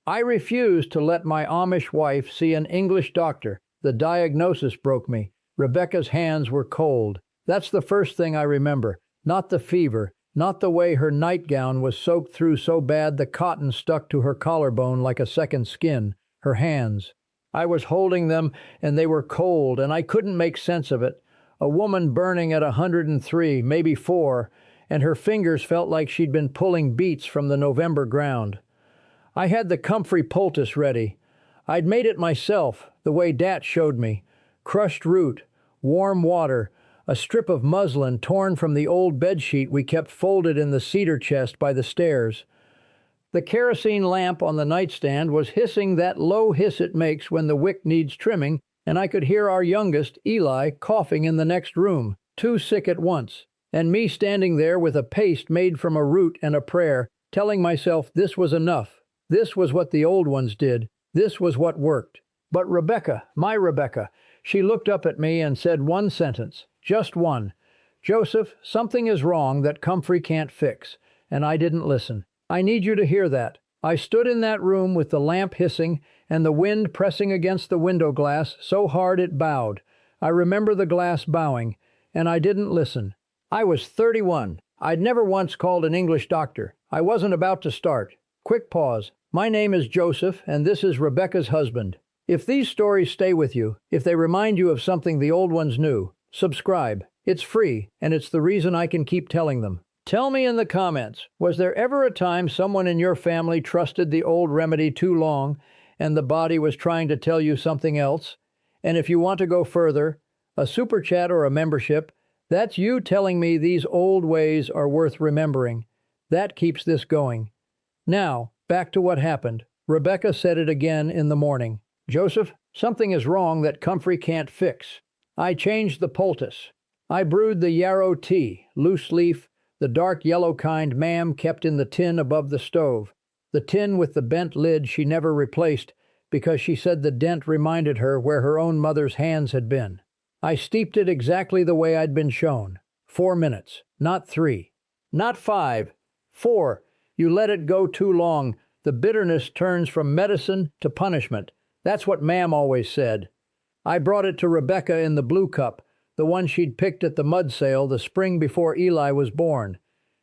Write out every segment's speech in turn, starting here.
I refused to let my Amish wife see an English doctor. The diagnosis broke me. Rebecca's hands were cold. That's the first thing I remember. Not the fever, not the way her nightgown was soaked through so bad the cotton stuck to her collarbone like a second skin. Her hands. I was holding them, and they were cold, and I couldn't make sense of it. A woman burning at 103, maybe 4, and her fingers felt like she'd been pulling beets from the November ground. I had the comfrey poultice ready. I'd made it myself, the way Dat showed me. Crushed root, warm water, a strip of muslin torn from the old bedsheet we kept folded in the cedar chest by the stairs. The kerosene lamp on the nightstand was hissing that low hiss it makes when the wick needs trimming, and I could hear our youngest, Eli, coughing in the next room, 2 sick at once, and me standing there with a paste made from a root and a prayer, telling myself this was enough. This was what the old ones did. This was what worked. But Rebecca, my Rebecca, she looked up at me and said one sentence, just one. "Joseph, something is wrong that comfrey can't fix." And I didn't listen. I need you to hear that. I stood in that room with the lamp hissing and the wind pressing against the window glass so hard it bowed. I remember the glass bowing, and I didn't listen. I was 31. I'd never once called an English doctor. I wasn't about to start. Quick pause. My name is Joseph, and this is Rebecca's husband. If these stories stay with you, if they remind you of something the old ones knew, subscribe. It's free, and it's the reason I can keep telling them. Tell me in the comments, was there ever a time someone in your family trusted the old remedy too long, and the body was trying to tell you something else? And if you want to go further, a super chat or a membership, that's you telling me these old ways are worth remembering. That keeps this going. Now, back to what happened. Rebecca said it again in the morning. "Joseph, something is wrong that comfrey can't fix." I changed the poultice. I brewed the yarrow tea, loose leaf, the dark yellow kind Ma'am kept in the tin above the stove. The tin with the bent lid she never replaced because she said the dent reminded her where her own mother's hands had been. I steeped it exactly the way I'd been shown. 4 minutes, not 3. Not 5. 4. You let it go too long. The bitterness turns from medicine to punishment. That's what Ma'am always said. I brought it to Rebecca in the blue cup, the one she'd picked at the mud sale the spring before Eli was born,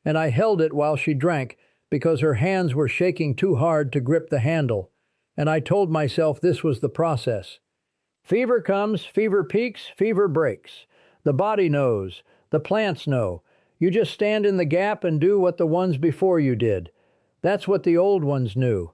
and I held it while she drank because her hands were shaking too hard to grip the handle, and I told myself this was the process. Fever comes, fever peaks, fever breaks. The body knows. The plants know. You just stand in the gap and do what the ones before you did. That's what the old ones knew.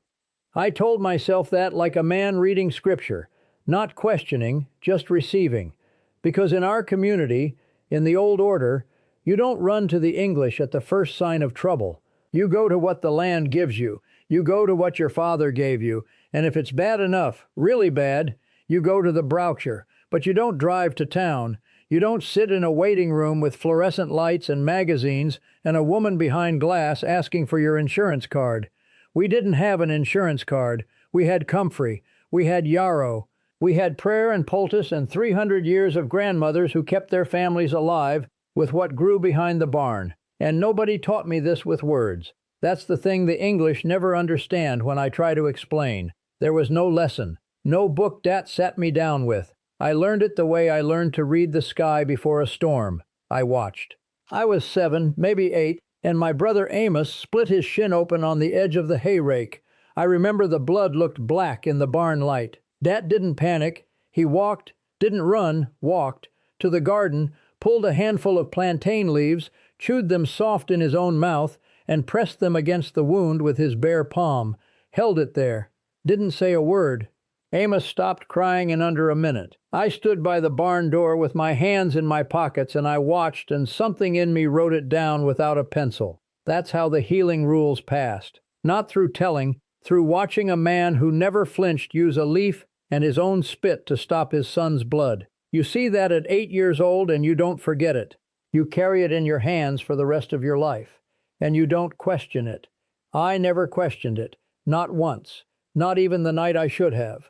I told myself that like a man reading scripture, not questioning, just receiving. Because in our community, in the old order, you don't run to the English at the first sign of trouble. You go to what the land gives you. You go to what your father gave you. And if it's bad enough, really bad, you go to the Browcher. But you don't drive to town. You don't sit in a waiting room with fluorescent lights and magazines and a woman behind glass asking for your insurance card. We didn't have an insurance card. We had comfrey. We had yarrow. We had prayer and poultice and 300 years of grandmothers who kept their families alive with what grew behind the barn. And nobody taught me this with words. That's the thing the English never understand when I try to explain. There was no lesson. No book Dat sat me down with. I learned it the way I learned to read the sky before a storm. I watched. I was 7, maybe 8, and my brother Amos split his shin open on the edge of the hay rake. I remember the blood looked black in the barn light. Dat didn't panic. He walked, didn't run, walked, to the garden, pulled a handful of plantain leaves, chewed them soft in his own mouth, and pressed them against the wound with his bare palm, held it there, didn't say a word. Amos stopped crying in under a minute. I stood by the barn door with my hands in my pockets, and I watched, and something in me wrote it down without a pencil. That's how the healing rules passed. Not through telling, through watching a man who never flinched use a leaf and his own spit to stop his son's blood. You see that at 8 years old, and you don't forget it. You carry it in your hands for the rest of your life, and you don't question it. I never questioned it, not once, not even the night I should have.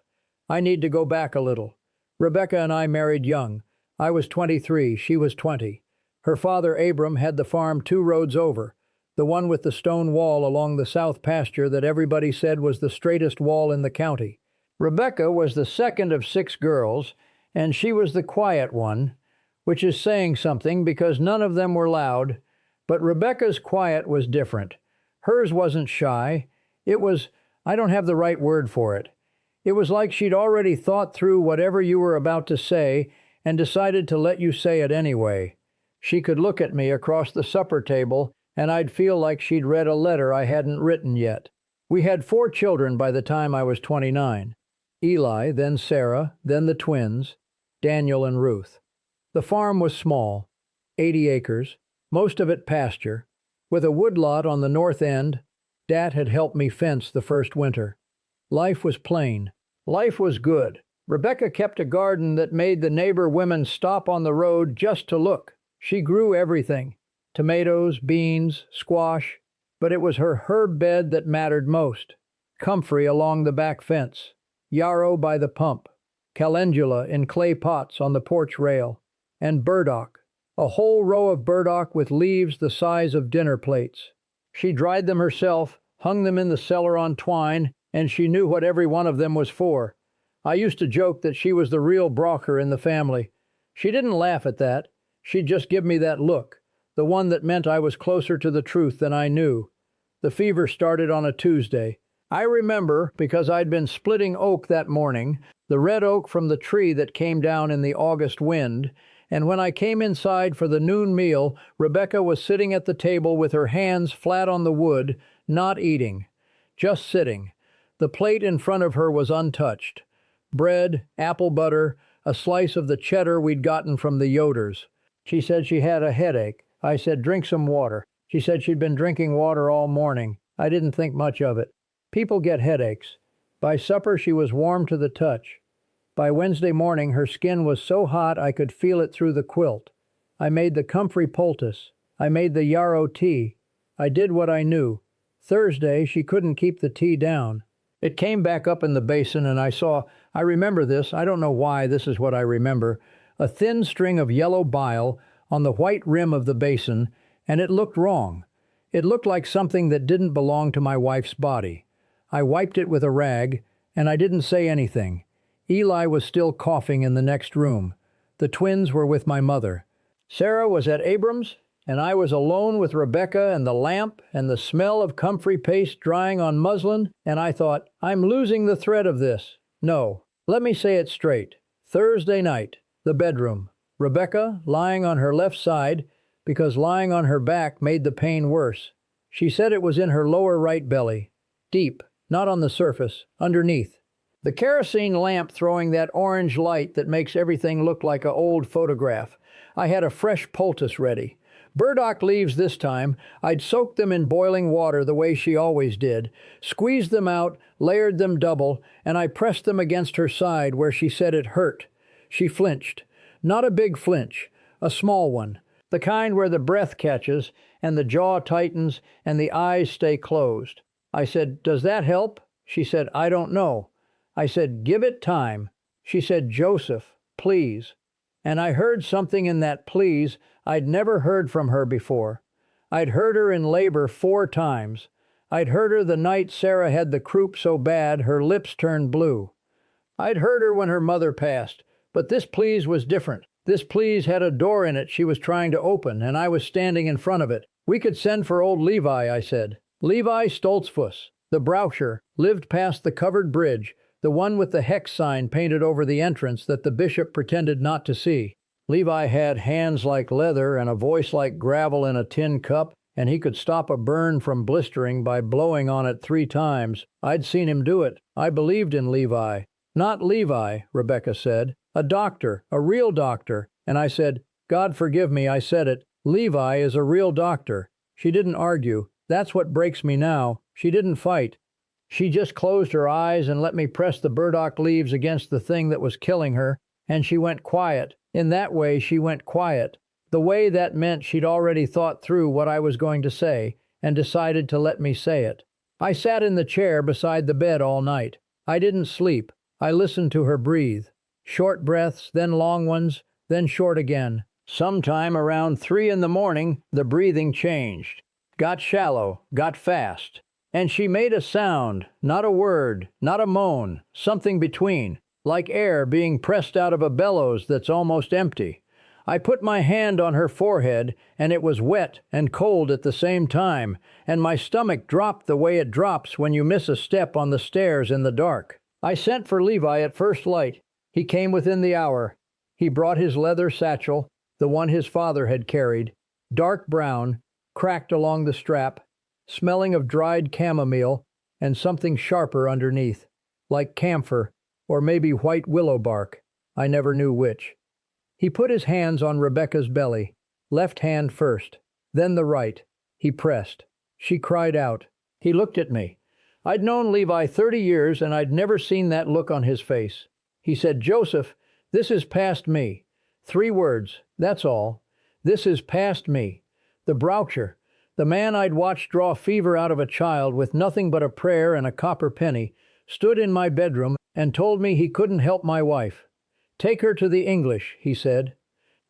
I need to go back a little. Rebecca and I married young. I was 23, she was 20. Her father Abram had the farm 2 roads over. the one with the stone wall along the south pasture that everybody said was the straightest wall in the county. Rebecca was the second of 6 girls, and she was the quiet one, which is saying something because none of them were loud, but Rebecca's quiet was different. Hers wasn't shy. It was, I don't have the right word for it. It was like she'd already thought through whatever you were about to say and decided to let you say it anyway. She could look at me across the supper table, and I'd feel like she'd read a letter I hadn't written yet. We had 4 children by the time I was 29. Eli, then Sarah, then the twins, Daniel and Ruth. The farm was small, 80 acres, most of it pasture, with a woodlot on the north end. Dad had helped me fence the first winter. Life was plain. Life was good. Rebecca kept a garden that made the neighbor women stop on the road just to look. She grew everything: tomatoes, beans, squash, but it was her herb bed that mattered most. Comfrey along the back fence, yarrow by the pump, calendula in clay pots on the porch rail, and burdock, a whole row of burdock with leaves the size of dinner plates. She dried them herself, hung them in the cellar on twine, and she knew what every one of them was for. I used to joke that she was the real broker in the family. She didn't laugh at that. She'd just give me that look, the one that meant I was closer to the truth than I knew. The fever started on a Tuesday. I remember, because I'd been splitting oak that morning, the red oak from the tree that came down in the August wind, and when I came inside for the noon meal, Rebecca was sitting at the table with her hands flat on the wood, not eating, just sitting. The plate in front of her was untouched. Bread, apple butter, a slice of the cheddar we'd gotten from the Yoders. She said she had a headache. I said, drink some water. She said she'd been drinking water all morning. I didn't think much of it. People get headaches. By supper, she was warm to the touch. By Wednesday morning, her skin was so hot I could feel it through the quilt. I made the comfrey poultice. I made the yarrow tea. I did what I knew. Thursday, she couldn't keep the tea down. It came back up in the basin, and I remember this, I don't know why this is what I remember, a thin string of yellow bile on the white rim of the basin, and it looked wrong. It looked like something that didn't belong to my wife's body. I wiped it with a rag, and I didn't say anything. Eli was still coughing in the next room. The twins were with my mother. Sarah was at Abrams, and I was alone with Rebecca and the lamp and the smell of comfrey paste drying on muslin, and I thought, I'm losing the thread of this. No, let me say it straight. Thursday night, the bedroom. Rebecca lying on her left side, because lying on her back made the pain worse. She said it was in her lower right belly. Deep, not on the surface, underneath. The kerosene lamp throwing that orange light that makes everything look like an old photograph. I had a fresh poultice ready. Burdock leaves this time. I'd soaked them in boiling water the way she always did, squeezed them out, layered them double, and I pressed them against her side where she said it hurt. She flinched. Not a big flinch, a small one, the kind where the breath catches and the jaw tightens and the eyes stay closed. I said, does that help? She said, I don't know. I said, give it time. She said, Joseph, please. And I heard something in that please I'd never heard from her before. I'd heard her in labor 4 times. I'd heard her the night Sarah had the croup so bad her lips turned blue. I'd heard her when her mother passed, but this please was different. This please had a door in it she was trying to open, and I was standing in front of it. We could send for old Levi, I said. Levi Stoltzfus, the Browsher, lived past the covered bridge, the one with the hex sign painted over the entrance that the bishop pretended not to see. Levi had hands like leather and a voice like gravel in a tin cup, and he could stop a burn from blistering by blowing on it 3 times. I'd seen him do it. I believed in Levi. Not Levi, Rebecca said. A doctor, a real doctor. And I said, God forgive me, I said it. Levi is a real doctor. She didn't argue. That's what breaks me now. She didn't fight. She just closed her eyes and let me press the burdock leaves against the thing that was killing her, and she went quiet. In that way, she went quiet. The way that meant she'd already thought through what I was going to say, and decided to let me say it. I sat in the chair beside the bed all night. I didn't sleep. I listened to her breathe. Short breaths, then long ones, then short again. Sometime around 3 in the morning, the breathing changed. got shallow, got fast. And she made a sound, not a word, not a moan, something between, like air being pressed out of a bellows that's almost empty. I put my hand on her forehead, and it was wet and cold at the same time, and my stomach dropped the way it drops when you miss a step on the stairs in the dark. I sent for Levi at first light. He came within the hour. He brought his leather satchel, the one his father had carried, dark brown, cracked along the strap, smelling of dried chamomile and something sharper underneath, like camphor or maybe white willow bark. I never knew which. He put his hands on Rebecca's belly, left hand first, then the right. He pressed. She cried out. He looked at me. I'd known Levi 30 years, and I'd never seen that look on his face. He said, "Joseph, this is past me." 3 words, that's all. This is past me. The Broucher, the man I'd watched draw fever out of a child with nothing but a prayer and a copper penny, stood in my bedroom and told me he couldn't help my wife. "Take her to the English," he said.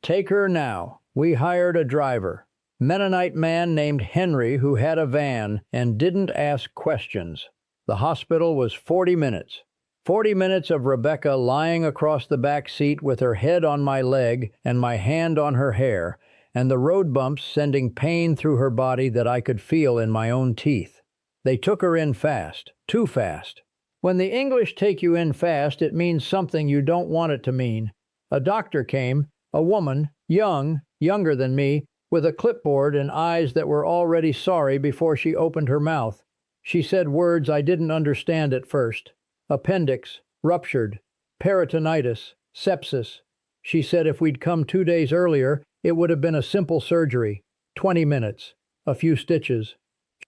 "Take her now." We hired a driver. Mennonite man named Henry who had a van and didn't ask questions. The hospital was 40 minutes. 40 minutes of Rebecca lying across the back seat with her head on my leg and my hand on her hair, and the road bumps sending pain through her body that I could feel in my own teeth. They took her in fast, too fast. When the English take you in fast, it means something you don't want it to mean. A doctor came, a woman, younger than me, with a clipboard and eyes that were already sorry before she opened her mouth. She said words I didn't understand at first. Appendix, ruptured, peritonitis, sepsis. She said if we'd come 2 days earlier, it would have been a simple surgery. 20 minutes. A few stitches.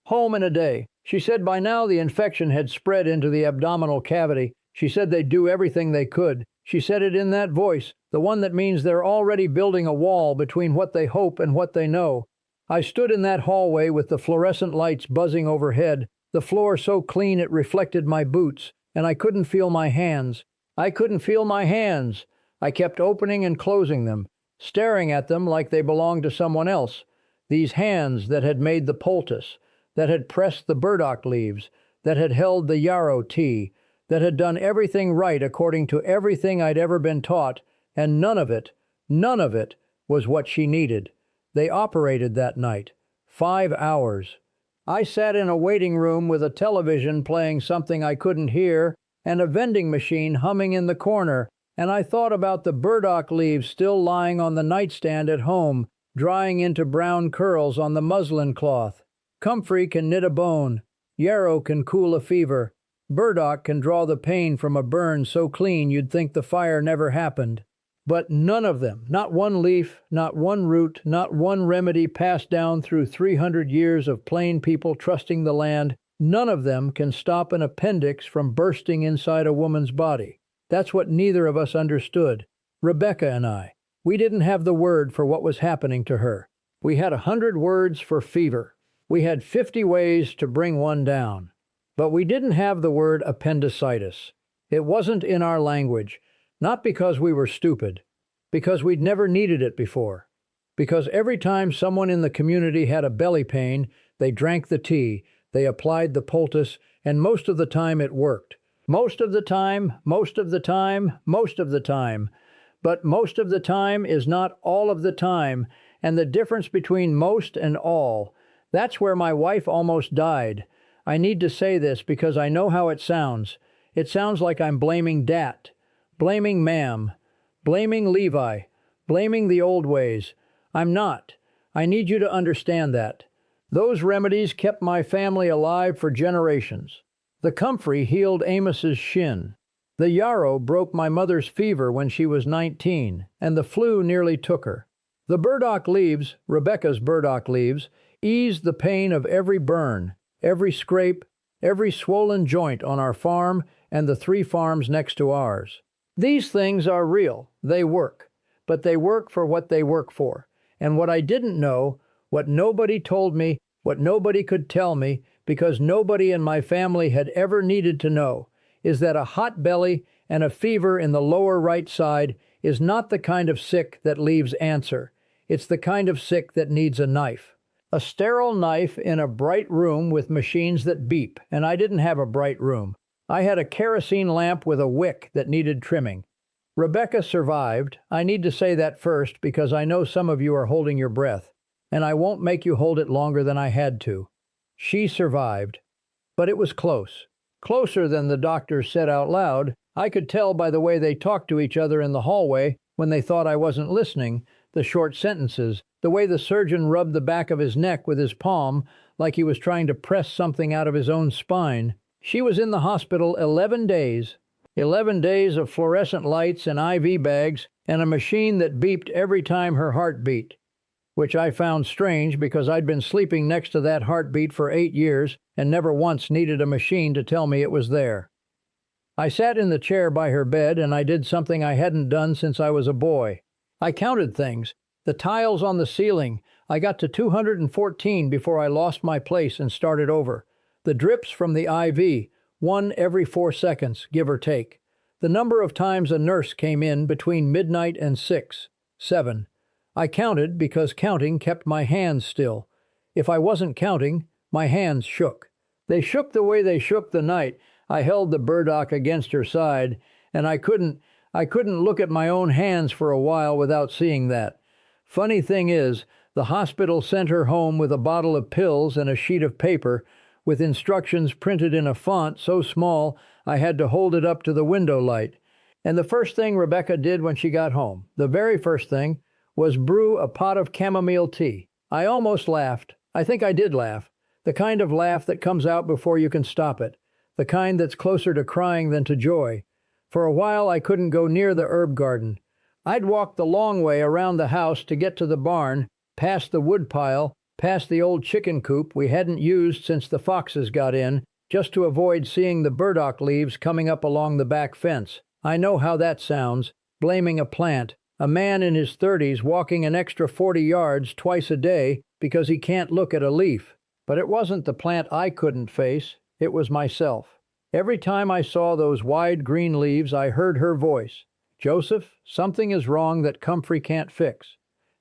Home in a day. She said by now the infection had spread into the abdominal cavity. She said they'd do everything they could. She said it in that voice, the one that means they're already building a wall between what they hope and what they know. I stood in that hallway with the fluorescent lights buzzing overhead, the floor so clean it reflected my boots, and I couldn't feel my hands. I couldn't feel my hands. I kept opening and closing them, staring at them like they belonged to someone else. These hands that had made the poultice, that had pressed the burdock leaves, that had held the yarrow tea, that had done everything right according to everything I'd ever been taught, and none of it was what she needed. They operated that night. 5 hours. I sat in a waiting room with a television playing something I couldn't hear and a vending machine humming in the corner, and I thought about the burdock leaves still lying on the nightstand at home, drying into brown curls on the muslin cloth. Comfrey can knit a bone. Yarrow can cool a fever. Burdock can draw the pain from a burn so clean you'd think the fire never happened. But none of them, not one leaf, not one root, not one remedy passed down through 300 years of plain people trusting the land, none of them can stop an appendix from bursting inside a woman's body. That's what neither of us understood. Rebecca and I. We didn't have the word for what was happening to her. We had 100 words for fever. We had 50 ways to bring one down. But we didn't have the word appendicitis. It wasn't in our language, not because we were stupid, because we'd never needed it before. Because every time someone in the community had a belly pain, they drank the tea, they applied the poultice, and most of the time it worked. Most of the time. But most of the time is not all of the time, and the difference between most and all, that's where my wife almost died. I need to say this because I know how it sounds. It sounds like I'm blaming Dat, blaming Ma'am, blaming Levi, blaming the old ways. I'm not. I need you to understand that. Those remedies kept my family alive for generations. The comfrey healed Amos's shin. The yarrow broke my mother's fever when she was 19, and the flu nearly took her. The burdock leaves, Rebecca's burdock leaves, eased the pain of every burn, every scrape, every swollen joint on our farm and the 3 farms next to ours. These things are real. They work. But they work for what they work for. And what I didn't know, what nobody told me, what nobody could tell me, because nobody in my family had ever needed to know, is that a hot belly and a fever in the lower right side is not the kind of sick that leaves answer. It's the kind of sick that needs a knife. A sterile knife in a bright room with machines that beep, and I didn't have a bright room. I had a kerosene lamp with a wick that needed trimming. Rebecca survived. I need to say that first because I know some of you are holding your breath, and I won't make you hold it longer than I had to. She survived. But it was close. Closer than the doctors said out loud. I could tell by the way they talked to each other in the hallway when they thought I wasn't listening, the short sentences, the way the surgeon rubbed the back of his neck with his palm like he was trying to press something out of his own spine. She was in the hospital 11 days. 11 days of fluorescent lights and IV bags and a machine that beeped every time her heart beat, which I found strange because I'd been sleeping next to that heartbeat for 8 years and never once needed a machine to tell me it was there. I sat in the chair by her bed and I did something I hadn't done since I was a boy. I counted things. The tiles on the ceiling. I got to 214 before I lost my place and started over. The drips from the IV, 1 every 4 seconds, give or take. The number of times a nurse came in between midnight and 6, 7. I counted because counting kept my hands still. If I wasn't counting, my hands shook. They shook the way they shook the night I held the burdock against her side, and I couldn't look at my own hands for a while without seeing that. Funny thing is, the hospital sent her home with a bottle of pills and a sheet of paper with instructions printed in a font so small I had to hold it up to the window light. And the first thing Rebecca did when she got home, the very first thing, was brew a pot of chamomile tea. I almost laughed. I think I did laugh. The kind of laugh that comes out before you can stop it. The kind that's closer to crying than to joy. For a while I couldn't go near the herb garden. I'd walk the long way around the house to get to the barn, past the woodpile, past the old chicken coop we hadn't used since the foxes got in, just to avoid seeing the burdock leaves coming up along the back fence. I know how that sounds, blaming a plant, a man in his 30s walking an extra 40 yards twice a day because he can't look at a leaf. But it wasn't the plant I couldn't face. It was myself. Every time I saw those wide green leaves, I heard her voice. "Joseph, something is wrong that comfrey can't fix."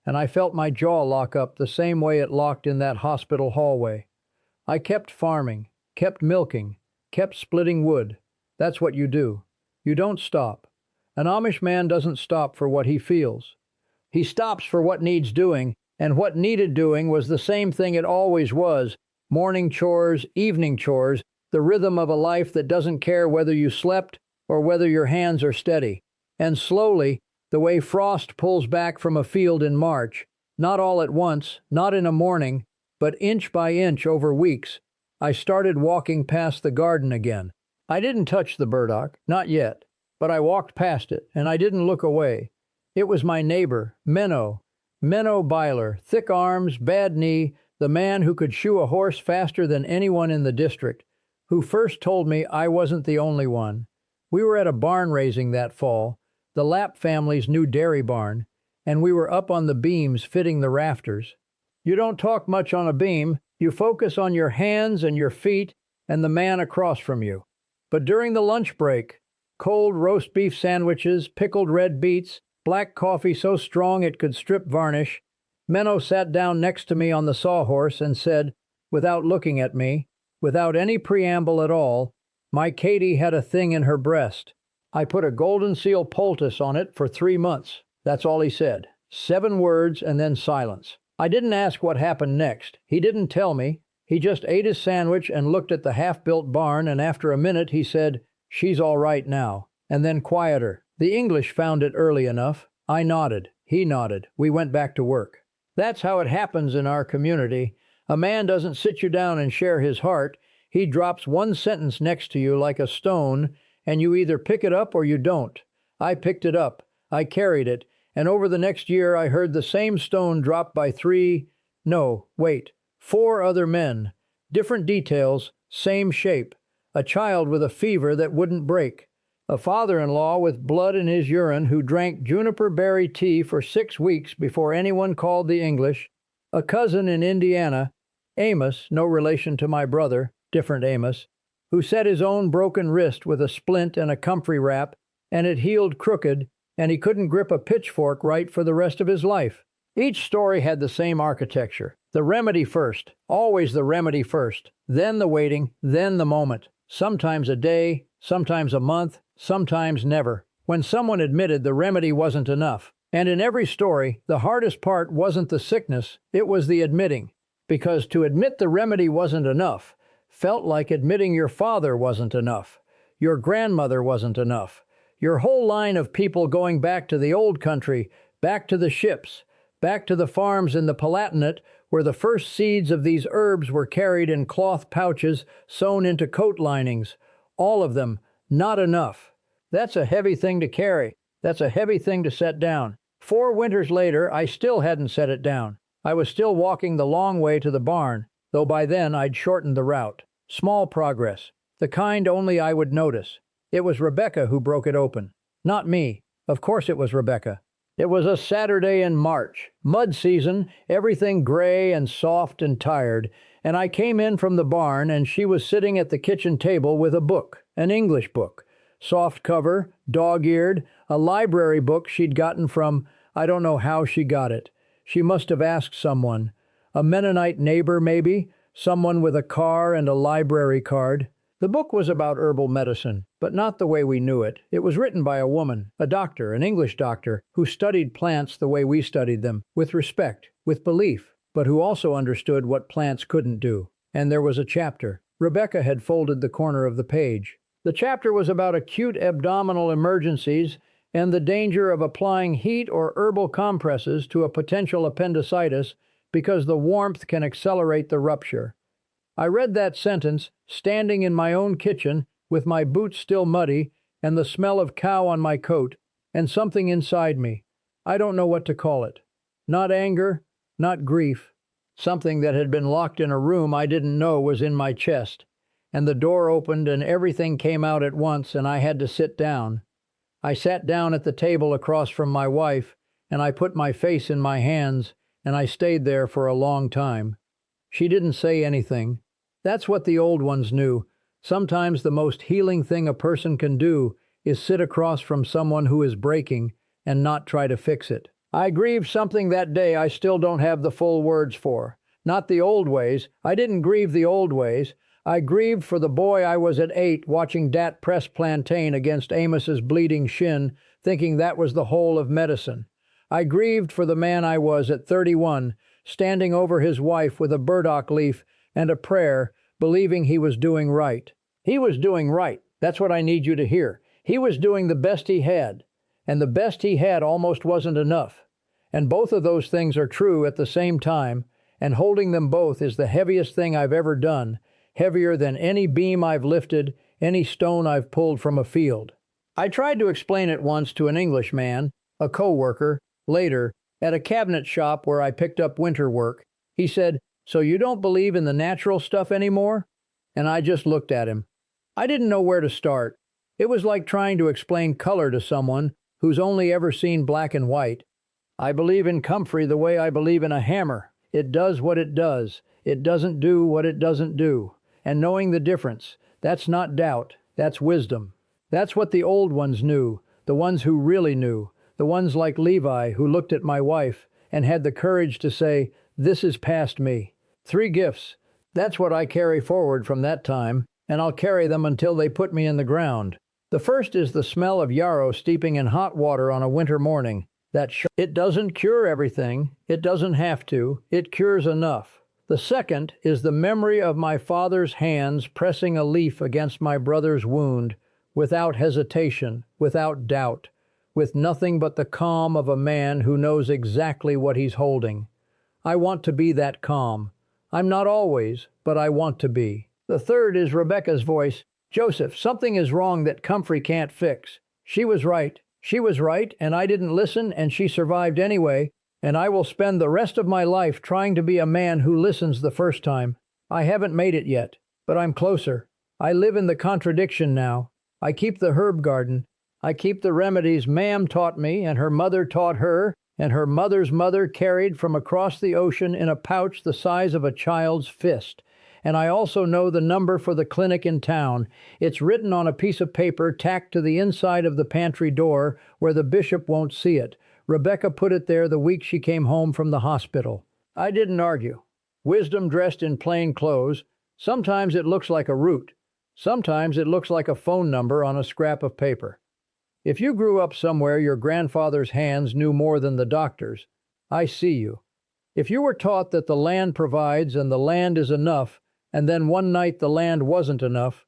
And I felt my jaw lock up the same way it locked in that hospital hallway. I kept farming, kept milking, kept splitting wood. That's what you do. You don't stop. An Amish man doesn't stop for what he feels. He stops for what needs doing, and what needed doing was the same thing it always was. Morning chores, evening chores, the rhythm of a life that doesn't care whether you slept or whether your hands are steady. And slowly, the way frost pulls back from a field in March, not all at once, not in a morning, but inch by inch over weeks, I started walking past the garden again. I didn't touch the burdock, not yet, but I walked past it, and I didn't look away. It was my neighbor, Menno Byler, thick arms, bad knee, the man who could shoe a horse faster than anyone in the district, who first told me I wasn't the only one. We were at a barn raising that fall, the Lapp family's new dairy barn, and we were up on the beams fitting the rafters. You don't talk much on a beam, you focus on your hands and your feet and the man across from you. But during the lunch break, cold roast beef sandwiches, pickled red beets, black coffee so strong it could strip varnish, Menno sat down next to me on the sawhorse and said, without looking at me, without any preamble at all, "My Katie had a thing in her breast. I put a golden seal poultice on it for 3 months." That's all he said. 7 words and then silence. I didn't ask what happened next. He didn't tell me. He just ate his sandwich and looked at the half-built barn, and after a minute he said, "She's all right now." And then quieter. The English found it early enough. I nodded. He nodded. We went back to work. That's how it happens in our community. A man doesn't sit you down and share his heart. He drops one sentence next to you like a stone, and you either pick it up or you don't. I picked it up. I carried it, and over the next year I heard the same stone dropped by 4 other men. Different details, same shape. A child with a fever that wouldn't break. A father-in-law with blood in his urine who drank juniper berry tea for 6 weeks before anyone called the English. A cousin in Indiana, Amos, no relation to my brother, different Amos, who set his own broken wrist with a splint and a comfrey wrap, and it healed crooked, and he couldn't grip a pitchfork right for the rest of his life. Each story had the same architecture. The remedy first, always the remedy first, then the waiting, then the moment. Sometimes a day, sometimes a month, sometimes never. When someone admitted the remedy wasn't enough. And in every story, the hardest part wasn't the sickness, it was the admitting. Because to admit the remedy wasn't enough felt like admitting your father wasn't enough, your grandmother wasn't enough, your whole line of people going back to the old country, back to the ships, back to the farms in the Palatinate where the first seeds of these herbs were carried in cloth pouches sewn into coat linings. All of them, not enough. That's a heavy thing to carry. That's a heavy thing to set down. 4 winters later, I still hadn't set it down. I was still walking the long way to the barn, though by then I'd shortened the route. Small progress, the kind only I would notice. It was Rebecca who broke it open. Not me. Of course it was Rebecca. It was a Saturday in March, mud season, everything gray and soft and tired, and I came in from the barn and she was sitting at the kitchen table with a book, an English book. Soft cover, dog-eared, a library book she'd gotten from, I don't know how she got it. She must have asked someone. A Mennonite neighbor, maybe? Someone with a car and a library card. The book was about herbal medicine, but not the way we knew it. It was written by a woman, a doctor, an English doctor, who studied plants the way we studied them, with respect, with belief, but who also understood what plants couldn't do. And there was a chapter. Rebecca had folded the corner of the page. The chapter was about acute abdominal emergencies and the danger of applying heat or herbal compresses to a potential appendicitis because the warmth can accelerate the rupture. I read that sentence, standing in my own kitchen, with my boots still muddy and the smell of cow on my coat, and something inside me. I don't know what to call it. Not anger, not grief. Something that had been locked in a room I didn't know was in my chest, and the door opened and everything came out at once and I had to sit down. I sat down at the table across from my wife, and I put my face in my hands, and I stayed there for a long time. She didn't say anything. That's what the old ones knew. Sometimes the most healing thing a person can do is sit across from someone who is breaking and not try to fix it. I grieved something that day I still don't have the full words for. Not the old ways. I didn't grieve the old ways. I grieved for the boy I was at 8 watching Dat press plantain against Amos's bleeding shin, thinking that was the whole of medicine. I grieved for the man I was at 31, standing over his wife with a burdock leaf and a prayer, believing he was doing right. He was doing right. That's what I need you to hear. He was doing the best he had, and the best he had almost wasn't enough. And both of those things are true at the same time, and holding them both is the heaviest thing I've ever done, heavier than any beam I've lifted, any stone I've pulled from a field. I tried to explain it once to an Englishman, a co-worker, later, at a cabinet shop where I picked up winter work. He said, "So you don't believe in the natural stuff anymore?" And I just looked at him. I didn't know where to start. It was like trying to explain color to someone who's only ever seen black and white. I believe in comfrey the way I believe in a hammer. It does what it does. It doesn't do what it doesn't do. And knowing the difference, that's not doubt, that's wisdom. That's what the old ones knew, the ones who really knew, the ones like Levi who looked at my wife and had the courage to say, "This is past me." 3 gifts. That's what I carry forward from that time, and I'll carry them until they put me in the ground. The first is the smell of yarrow steeping in hot water on a winter morning. It doesn't cure everything, it doesn't have to, it cures enough. The second is the memory of my father's hands pressing a leaf against my brother's wound, without hesitation, without doubt, with nothing but the calm of a man who knows exactly what he's holding. I want to be that calm. I'm not always, but I want to be. The third is Rebecca's voice. "Joseph, something is wrong that comfrey can't fix. She was right. She was right, and I didn't listen, and she survived anyway. And I will spend the rest of my life trying to be a man who listens the first time. I haven't made it yet, but I'm closer. I live in the contradiction now. I keep the herb garden. I keep the remedies Ma'am taught me and her mother taught her, and her mother's mother carried from across the ocean in a pouch the size of a child's fist. And I also know the number for the clinic in town. It's written on a piece of paper tacked to the inside of the pantry door where the bishop won't see it. Rebecca put it there the week she came home from the hospital. I didn't argue. wisdom dressed in plain clothes. Sometimes it looks like a root. Sometimes it looks like a phone number on a scrap of paper. If you grew up somewhere your grandfather's hands knew more than the doctor's, I see you. If you were taught that the land provides and the land is enough, and then one night the land wasn't enough,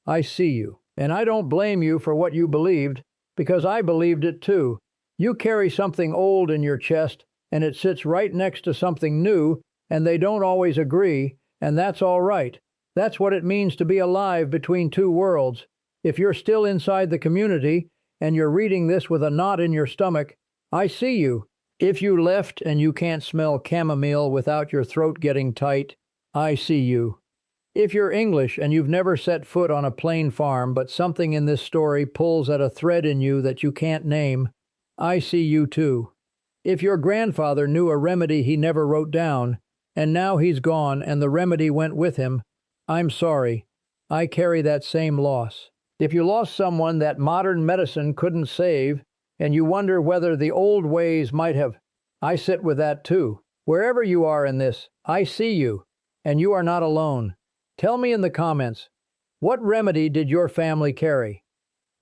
I see you. And I don't blame you for what you believed, because I believed it too. You carry something old in your chest, and it sits right next to something new, and they don't always agree, and that's all right. That's what it means to be alive between two worlds. If you're still inside the community, and you're reading this with a knot in your stomach, I see you. If you left and you can't smell chamomile without your throat getting tight, I see you. If you're English and you've never set foot on a plain farm but something in this story pulls at a thread in you that you can't name, I see you too. If your grandfather knew a remedy he never wrote down, and now he's gone and the remedy went with him, I'm sorry. I carry that same loss. If you lost someone that modern medicine couldn't save, and you wonder whether the old ways might have, I sit with that too. Wherever you are in this, I see you, and you are not alone. Tell me in the comments, what remedy did your family carry?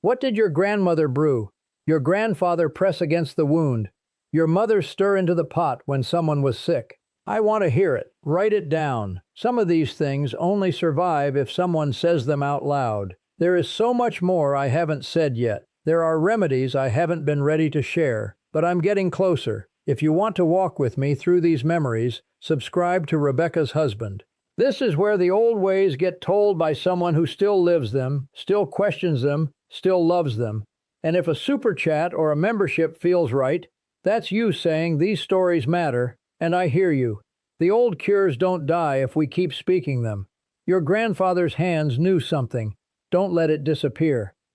What did your grandmother brew? Your grandfather press against the wound? Your mother stir into the pot when someone was sick? I want to hear it. Write it down. Some of these things only survive if someone says them out loud. There is so much more I haven't said yet. There are remedies I haven't been ready to share, but I'm getting closer. If you want to walk with me through these memories, subscribe to Rebecca's Husband. This is where the old ways get told by someone who still lives them, still questions them, still loves them. And if a super chat or a membership feels right, that's you saying these stories matter, and I hear you. The old cures don't die if we keep speaking them. Your grandfather's hands knew something. Don't let it disappear.